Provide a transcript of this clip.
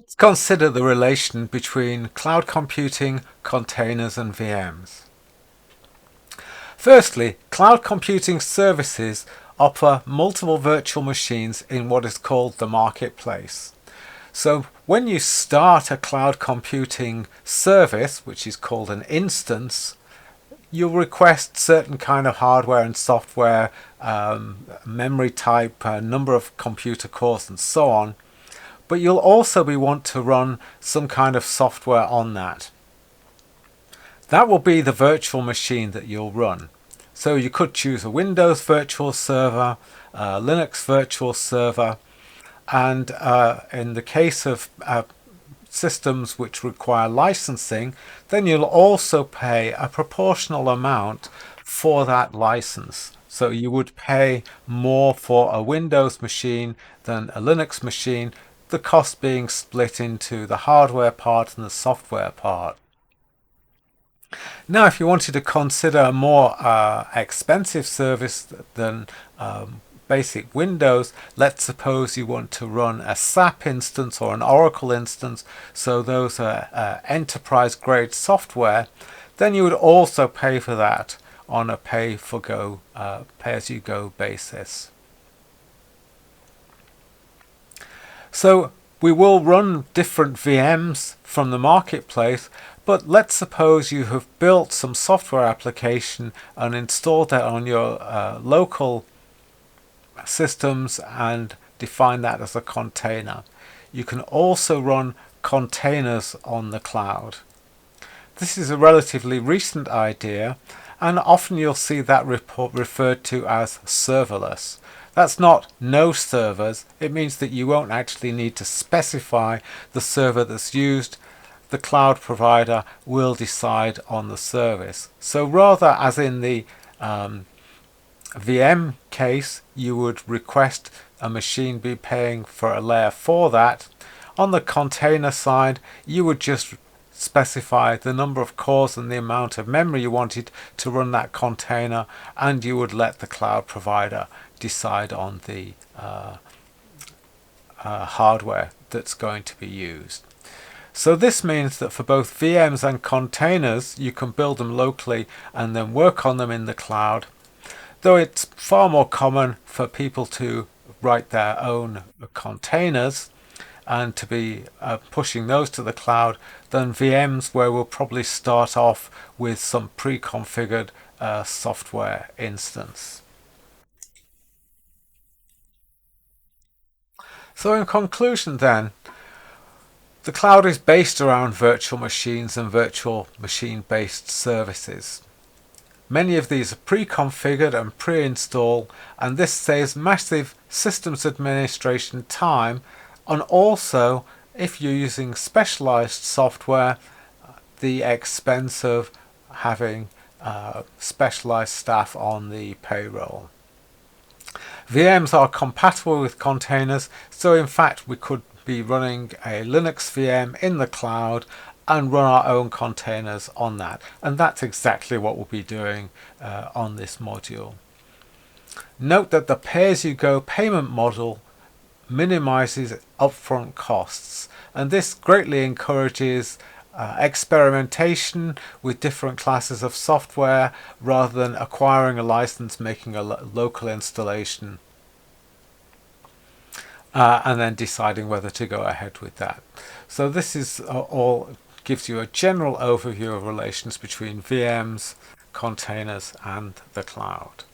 Let's consider the relation between cloud computing, containers and VMs. Firstly, cloud computing services offer multiple virtual machines in what is called the marketplace. So when you start a cloud computing service, which is called an instance, you'll request certain kind of hardware and software, memory type, number of computer cores and so on. But you'll also want to run some kind of software on that. That will be the virtual machine that you'll run. So you could choose a Windows virtual server, a Linux virtual server, and in the case of systems which require licensing, then you'll also pay a proportional amount for that license. So you would pay more for a Windows machine than a Linux machine, the cost being split into the hardware part and the software part. Now, if you wanted to consider a more expensive service than basic Windows, let's suppose you want to run a SAP instance or an Oracle instance, so those are enterprise grade software, then you would also pay for that on a pay-as-you-go basis. So we will run different VMs from the marketplace, but let's suppose you have built some software application and installed that on your local systems and define that as a container. You can also run containers on the cloud. This is a relatively recent idea, and often you'll see that referred to as serverless. That's not no servers. It means that you won't actually need to specify the server that's used. The cloud provider will decide on the service. So rather, as in the VM case, you would request a machine be paying for a layer for that. On the container side, you would just specify the number of cores and the amount of memory you wanted to run that container, and you would let the cloud provider decide on the hardware that's going to be used. So this means that for both VMs and containers, you can build them locally and then work on them in the cloud, though it's far more common for people to write their own containers and to be pushing those to the cloud than VMs, where we'll probably start off with some pre-configured software instance. So in conclusion then, the cloud is based around virtual machines and virtual machine-based services. Many of these are pre-configured and pre-installed, and this saves massive systems administration time, and also, if you're using specialized software, the expense of having specialized staff on the payroll. VMs are compatible with containers, so in fact we could be running a Linux VM in the cloud and run our own containers on that, and that's exactly what we'll be doing on this module. Note that the pay-as-you-go payment model minimizes upfront costs, and this greatly encourages experimentation with different classes of software rather than acquiring a license, making a local installation, and then deciding whether to go ahead with that. So this is all gives you a general overview of relations between VMs, containers and the cloud.